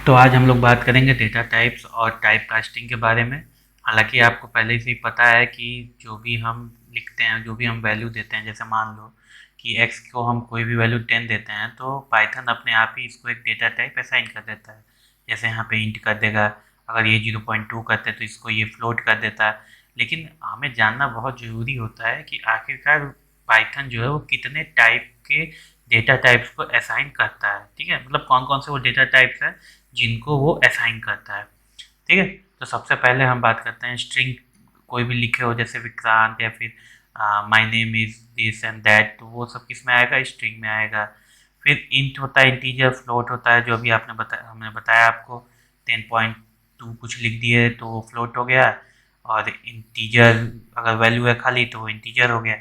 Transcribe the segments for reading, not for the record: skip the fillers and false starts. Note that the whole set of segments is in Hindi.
तो आज हम लोग बात करेंगे डेटा टाइप्स और टाइप कास्टिंग के बारे में। हालांकि आपको पहले से ही पता है कि जो भी हम लिखते हैं, जो भी हम वैल्यू देते हैं, जैसे मान लो कि x को हम कोई भी वैल्यू 10 देते हैं तो पाइथन अपने आप ही इसको एक डेटा टाइप असाइन कर देता है। जैसे यहाँ पे इंट कर देगा, अगर ये 0.2 करते तो इसको ये फ्लोट कर देता है। लेकिन हमें जानना बहुत ज़रूरी होता है कि आखिरकार पाइथन जो है वो कितने टाइप के डेटा टाइप्स को असाइन करता है। ठीक है, मतलब कौन कौन से वो डेटा टाइप्स हैं जिनको वो असाइन करता है। ठीक है, तो सबसे पहले हम बात करते हैं स्ट्रिंग। कोई भी लिखे हो जैसे विक्रांत या फिर my name is this and that, तो वो सब किस में आएगा? स्ट्रिंग में आएगा। फिर इंट होता है, इंटीजर, फ्लोट होता है, जो भी आपने बताया, हमने बताया आपको 10.2 कुछ लिख दिए तो वो फ्लोट हो गया। और इंटीजर अगर वैल्यू है खाली तो वो इंटीजर हो गया।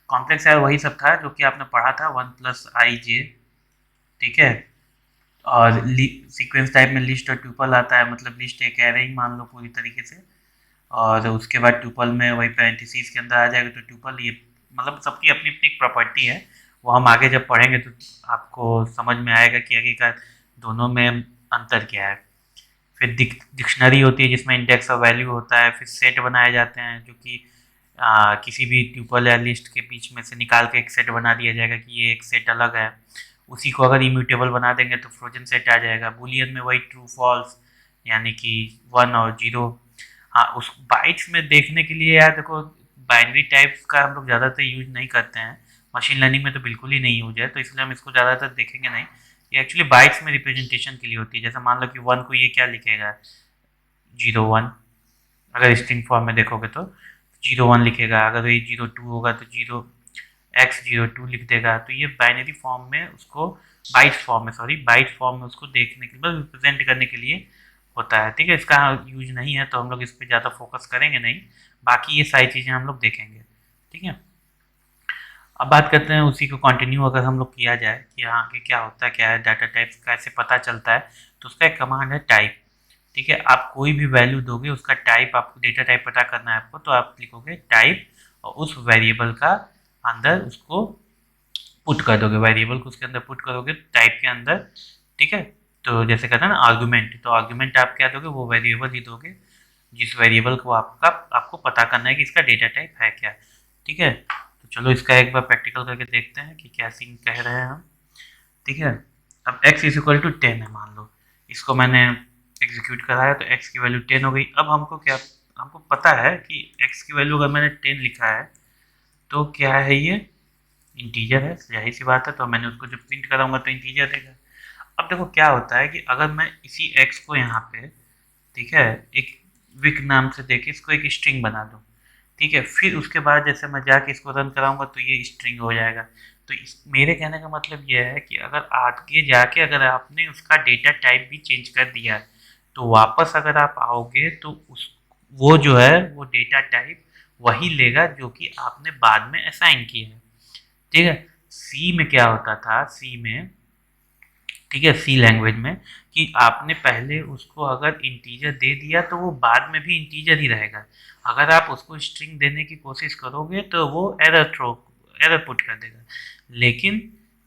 कॉम्प्लेक्स है वही सब था जो कि आपने पढ़ा था, 1+i j। ठीक है, और सीक्वेंस टाइप में लिस्ट और ट्यूपल आता है, मतलब लिस्ट एक एरे ही मान लो पूरी तरीके से। और उसके बाद ट्यूपल में वही पैरेंथेसिस के अंदर आ जाएगा तो ट्यूपल, ये मतलब सबकी अपनी अपनी एक प्रॉपर्टी है। वो हम आगे जब पढ़ेंगे तो आपको समझ में आएगा कि आखिरकार दोनों में अंतर क्या है। फिर डिक्शनरी होती है जिसमें इंडेक्स और वैल्यू होता है। फिर सेट बनाए जाते हैं जो कि किसी भी ट्यूपल या लिस्ट के बीच में से निकाल के एक सेट बना दिया जाएगा कि ये एक सेट अलग है। उसी को अगर इम्यूटेबल बना देंगे तो फ्रोजन सेट आ जाएगा। बुलियन में वही ट्रू फॉल्स, यानी कि 1 और 0। हाँ, उस बाइट्स में देखने के लिए यार देखो, बाइनरी टाइप्स का हम लोग ज़्यादातर यूज नहीं करते हैं। मशीन लर्निंग में तो बिल्कुल ही नहीं यूज है, तो इसलिए हम इसको ज़्यादातर देखेंगे नहीं। ये एक्चुअली बाइट्स में रिप्रेजेंटेशन के लिए होती है। जैसे मान लो कि 1 को ये क्या लिखेगा? 0 1। अगर स्ट्रिंग फॉर्म में देखोगे तो 0 1 लिखेगा। अगर ये 0 2 होगा तो 0x 0 2 लिख देगा। तो ये बाइनरी फॉर्म में उसको, बाइट्स फॉर्म में, सॉरी, बाइट फॉर्म में उसको देखने के लिए, रिप्रेजेंट करने के लिए होता है। ठीक है, इसका यूज नहीं है तो हम लोग इस पर ज़्यादा फोकस करेंगे नहीं। बाकी ये सारी चीज़ें हम लोग देखेंगे। ठीक है, अब बात करते हैं उसी को कंटिन्यू अगर हम लोग किया जाए कि हाँ कि क्या होता है, क्या है डाटा टाइप्स, कैसे पता चलता है। तो उसका एक कमांड है टाइप। ठीक है, आप कोई भी वैल्यू दोगे, उसका टाइप, आपको डेटा टाइप पता करना है आपको, तो आप लिखोगे टाइप और उस वेरिएबल का अंदर उसको पुट कर दोगे। वेरिएबल को उसके अंदर पुट करोगे टाइप के अंदर। ठीक है, तो जैसे कहते हैं ना आर्गुमेंट, तो आर्गुमेंट आप क्या दोगे? वो वेरिएबल ही दोगे जिस वेरिएबल को आपको पता करना है कि इसका डेटा टाइप है क्या। ठीक है, तो चलो इसका एक बार प्रैक्टिकल करके देखते हैं कि क्या सीन कह रहे हैं हम। ठीक है, अब x=10 है मान लो। इसको मैंने एग्जीक्यूट कराया तो x की वैल्यू 10 हो गई। अब हमको क्या, हमको पता है कि x की वैल्यू अगर मैंने 10 लिखा है तो क्या है, ये इंटीजर है, जाहिर सी बात है। तो मैंने उसको जब प्रिंट कराऊंगा तो इंटीजर देगा। अब देखो क्या होता है कि अगर मैं इसी x को यहाँ पे, ठीक है, एक विक नाम से देके इसको एक स्ट्रिंग बना दूँ। ठीक है, फिर उसके बाद जैसे मैं जाके इसको रन कराऊंगा तो ये स्ट्रिंग हो जाएगा। तो मेरे कहने का मतलब ये है कि अगर आगे जाके अगर आपने उसका डेटा टाइप भी चेंज कर दिया तो वापस अगर आप आओगे तो उस, वो जो है वो डेटा टाइप वही लेगा जो कि आपने बाद में असाइन किया है। ठीक है, सी में क्या होता था, सी में, ठीक है, सी लैंग्वेज में, कि आपने पहले उसको अगर इंटीजर दे दिया तो वो बाद में भी इंटीजर ही रहेगा। अगर आप उसको स्ट्रिंग देने की कोशिश करोगे तो वो एरर पुट कर देगा। लेकिन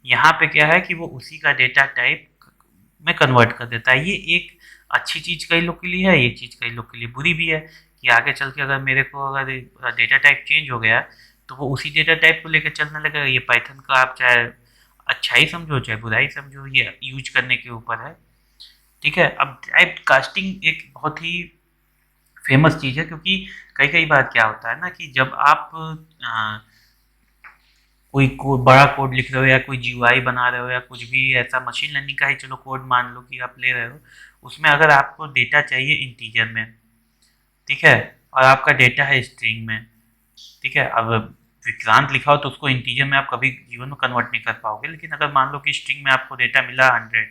यहाँ पे क्या है कि वो उसी का डेटा टाइप में कन्वर्ट कर देता है। ये एक अच्छी चीज़ कई लोग के लिए है, ये चीज़ कई लोग के लिए बुरी भी है कि आगे चल के अगर मेरे को अगर डेटा टाइप चेंज हो गया तो वो उसी डेटा टाइप को लेकर चलने लगेगा। ये पाइथन का आप चाहे अच्छा ही समझो चाहे बुरा ही समझो, ये यूज करने के ऊपर है। ठीक है, अब टाइप कास्टिंग एक बहुत ही फेमस चीज़ है, क्योंकि कई कई बार क्या होता है ना कि जब आप कोई बड़ा कोड लिख रहे हो या कोई जीयूआई बना रहे हो या कुछ भी ऐसा मशीन लर्निंग का ही चलो कोड मान लो कि आप ले रहे हो, उसमें अगर आपको डेटा चाहिए इंटीजर में, ठीक है, और आपका डेटा है स्ट्रिंग में, ठीक है, अब विक्रांत लिखा हो तो उसको इंटीजर में आप कभी जीवन में कन्वर्ट नहीं कर पाओगे। लेकिन अगर मान लो कि स्ट्रिंग में आपको डेटा मिला 100,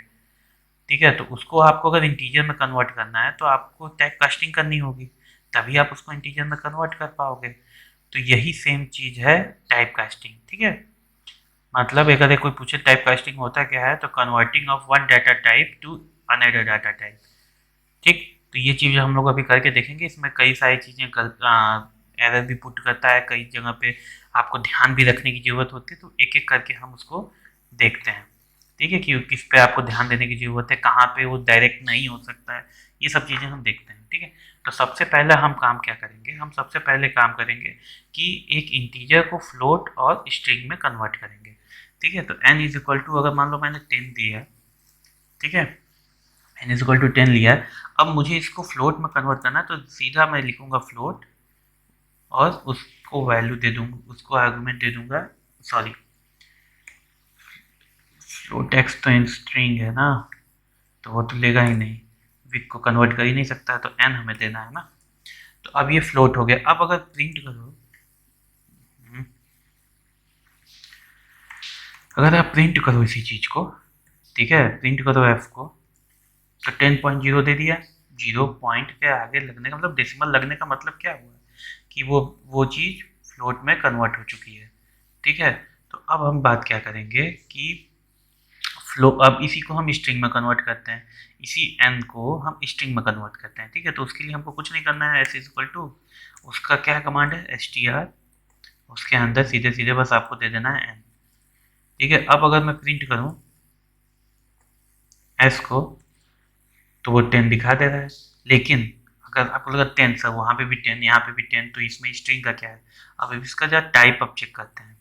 ठीक है, तो उसको आपको अगर इंटीजर में कन्वर्ट करना है तो आपको टाइप कास्टिंग करनी होगी, तभी आप उसको इंटीजर में कन्वर्ट कर पाओगे। तो यही सेम चीज़ है टाइप कास्टिंग। ठीक है, मतलब अगर कोई पूछे टाइप कास्टिंग होता क्या है, तो converting of one data type two another data type. ठीक, तो ये चीज़ हम लोग अभी करके देखेंगे। इसमें कई सारी चीज़ें एरर भी पुट करता है, कई जगह पे आपको ध्यान भी रखने की ज़रूरत होती है, तो एक एक करके हम उसको देखते हैं। ठीक है, कि किस पे आपको ध्यान देने की ज़रूरत है, कहाँ पे वो डायरेक्ट नहीं हो सकता है, ये सब चीज़ें हम देखते हैं। ठीक है, तो सबसे पहला हम काम क्या करेंगे, हम सबसे पहले काम करेंगे कि एक इंटीजर को फ्लोट और स्ट्रिंग में कन्वर्ट करेंगे। ठीक है, तो n इज इक्वल टू, अगर मान लो मैंने 10 दिया, ठीक है, n इज इक्वल टू 10 लिया है, अब मुझे इसको फ्लोट में कन्वर्ट करना है, तो सीधा मैं लिखूंगा फ्लोट और उसको वैल्यू दे दूंगा, उसको आर्गुमेंट दे दूंगा, सॉरी फ्लोट एक्स तो स्ट्रिंग है ना, तो वो तो लेगा ही नहीं, विक को कन्वर्ट कर ही नहीं सकता, तो n हमें देना है ना। तो अब ये फ्लोट हो गया। अब अगर प्रिंट करो, अगर आप प्रिंट करो इसी चीज को, ठीक है, प्रिंट करो f को, तो 10.0 दे दिया। 0 पॉइंट के आगे लगने का मतलब, डेसिमल लगने का मतलब क्या हुआ कि वो चीज फ्लोट में कन्वर्ट हो चुकी है। ठीक है, तो अब हम बात क्या करेंगे कि फ्लो, अब इसी को हम स्ट्रिंग में कन्वर्ट करते हैं, इसी n को हम स्ट्रिंग में कन्वर्ट करते हैं। ठीक है, तो उसके लिए हमको कुछ नहीं करना है, s इज इक्वल टू, उसका क्या कमांड है, str, उसके अंदर सीधे सीधे बस आपको दे देना है n। ठीक है, अब अगर मैं प्रिंट करूं s को, तो वो 10 दिखा दे रहा है, लेकिन अगर आपको लगा 10 सर, वहां पे भी 10, यहाँ पे भी 10, तो इसमें स्ट्रिंग का क्या है। अब इसका जो टाइप अब चेक करते हैं,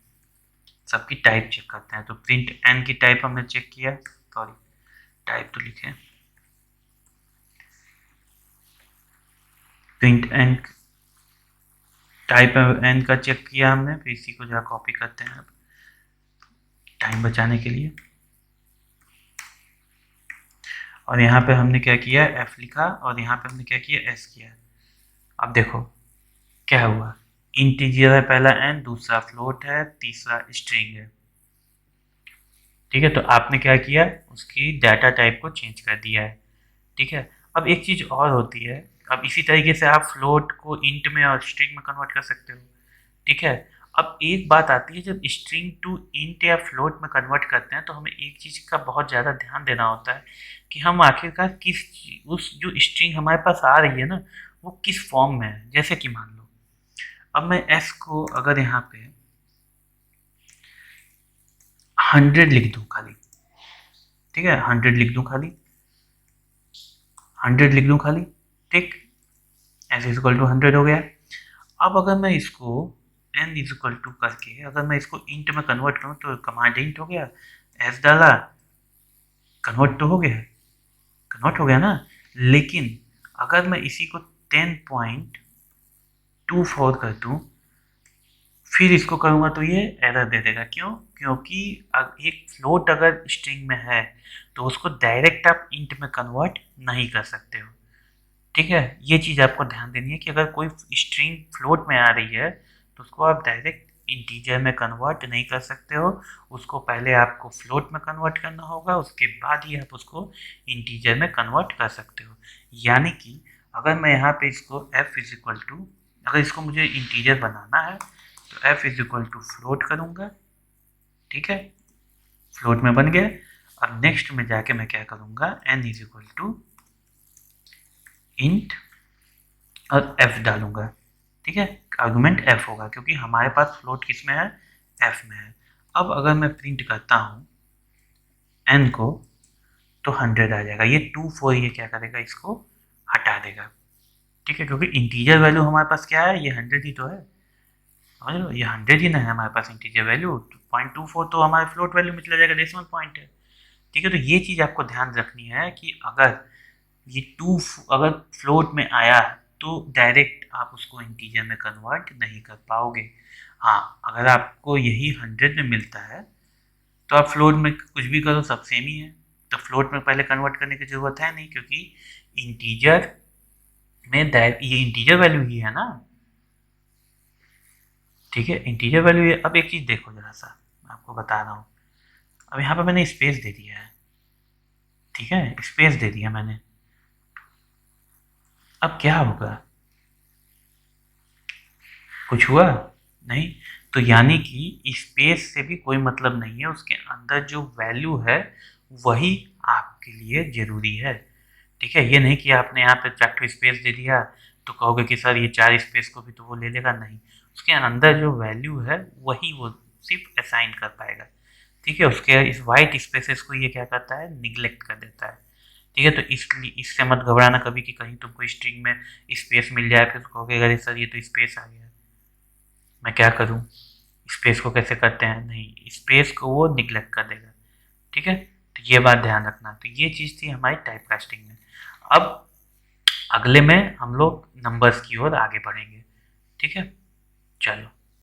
सबकी टाइप चेक करते हैं, तो प्रिंट n की टाइप हमने चेक किया, सॉरी टाइप तो लिखे, प्रिंट n टाइप n का चेक किया हमने, फिर इसी को जरा कॉपी करते हैं अब टाइम बचाने के लिए, और यहाँ पे हमने क्या किया, f लिखा, और यहाँ पे हमने क्या किया, s किया। अब देखो क्या हुआ, इंटीजर है पहला n, दूसरा फ्लोट है, तीसरा स्ट्रिंग है। ठीक है, तो आपने क्या किया, उसकी डाटा टाइप को चेंज कर दिया है। ठीक है, अब एक चीज और होती है, अब इसी तरीके से आप फ्लोट को इंट में और स्ट्रिंग में कन्वर्ट कर सकते हो। ठीक है, अब एक बात आती है, जब स्ट्रिंग टू इंट या फ्लोट में कन्वर्ट करते हैं, तो हमें एक चीज का बहुत ज्यादा ध्यान देना होता है कि हम आखिरकार उस जो स्ट्रिंग हमारे पास आ रही है ना, वो किस फॉर्म में है। जैसे कि मान लो, अब मैं s को अगर यहाँ पे 100 लिख दूं खाली, ठीक है, 100 लिख दूं खाली, 100 लिख दूं खाली, ठीक, एस इज इक्वल टू 100 हो गया। अब अगर मैं इसको n इज इक्वल टू करके अगर मैं इसको इंट में कन्वर्ट करूं, तो कमांड इंट हो गया, s डाला, कन्वर्ट तो हो गया, कन्वर्ट हो गया ना। लेकिन अगर मैं इसी को 10.24 कर दूं, फिर इसको करूंगा, तो ये एरर दे देगा। क्यों? क्योंकि एक फ्लोट अगर स्ट्रिंग में है, तो उसको डायरेक्ट आप इंट में कन्वर्ट नहीं कर सकते हो। ठीक है, ये चीज़ आपको ध्यान देनी है कि अगर कोई स्ट्रिंग फ्लोट में आ रही है, तो उसको आप डायरेक्ट इंटीजर में कन्वर्ट नहीं कर सकते हो, उसको पहले आपको फ्लोट में कन्वर्ट करना होगा, उसके बाद ही आप उसको इंटीजर में कन्वर्ट कर सकते हो। यानी कि अगर मैं यहाँ पे इसको f इज इक्वल टू, अगर इसको मुझे इंटीजर बनाना है, तो f is equal to float करूँगा। ठीक है, फ्लोट में बन गया। अब नेक्स्ट में जाके मैं क्या करूँगा, n is equal to int और f डालूंगा। ठीक है, आर्गुमेंट f होगा, क्योंकि हमारे पास फ्लोट किस में है, f में है। अब अगर मैं प्रिंट करता हूँ n को, तो 100 आ जाएगा। ये 24 ये क्या करेगा, इसको हटा देगा। ठीक है, क्योंकि इंटीजर वैल्यू हमारे पास क्या है, ये 100 ही तो है, समझ लो, ये 100 ही ना है हमारे पास इंटीजर वैल्यू, 0.24 तो हमारे फ्लोट वैल्यू में चला जाएगा, डेसिमल पॉइंट है। ठीक है, तो ये चीज़ आपको ध्यान रखनी है कि अगर ये अगर फ्लोट में आया, तो डायरेक्ट आप उसको इंटीजर में कन्वर्ट नहीं कर पाओगे। हाँ, अगर आपको यही 100 में मिलता है, तो आप फ्लोट में कुछ भी करो, सब सेम ही है, तो फ्लोट में पहले कन्वर्ट करने की जरूरत है नहीं, क्योंकि इंटीजर में ये इंटीजर वैल्यू ही है ना। ठीक है, इंटीजर वैल्यू है। अब एक चीज़ देखो जरा सा, मैं आपको बता रहा हूँ, अब यहाँ पे मैंने स्पेस दे दिया है। ठीक है, स्पेस दे दिया मैंने, अब क्या होगा, कुछ हुआ नहीं। तो यानी कि स्पेस से भी कोई मतलब नहीं है, उसके अंदर जो वैल्यू है वही आपके लिए जरूरी है। ठीक है, ये नहीं कि आपने यहाँ पे ट्रैक्टर स्पेस दे दिया तो कहोगे कि सर ये 4 स्पेस को भी तो वो ले लेगा, नहीं, उसके अंदर जो वैल्यू है वही वो सिर्फ असाइन कर पाएगा। ठीक है, उसके इस वाइट स्पेसेस को ये क्या करता है, निगलेक्ट कर देता है। ठीक है, तो इसलिए इससे मत घबराना कभी कि कहीं तुमको स्ट्रिंग में स्पेस मिल जाए, फिर कहोगे अरे सर ये तो स्पेस आ गया, मैं क्या करूँ, स्पेस को कैसे करते हैं, नहीं, स्पेस को वो निगलेक्ट कर देगा। ठीक है, तो ये बात ध्यान रखना। तो ये चीज़ थी हमारी टाइप कास्टिंग में। अब अगले में हम लोग नंबर्स की ओर आगे बढ़ेंगे। ठीक है, चलो।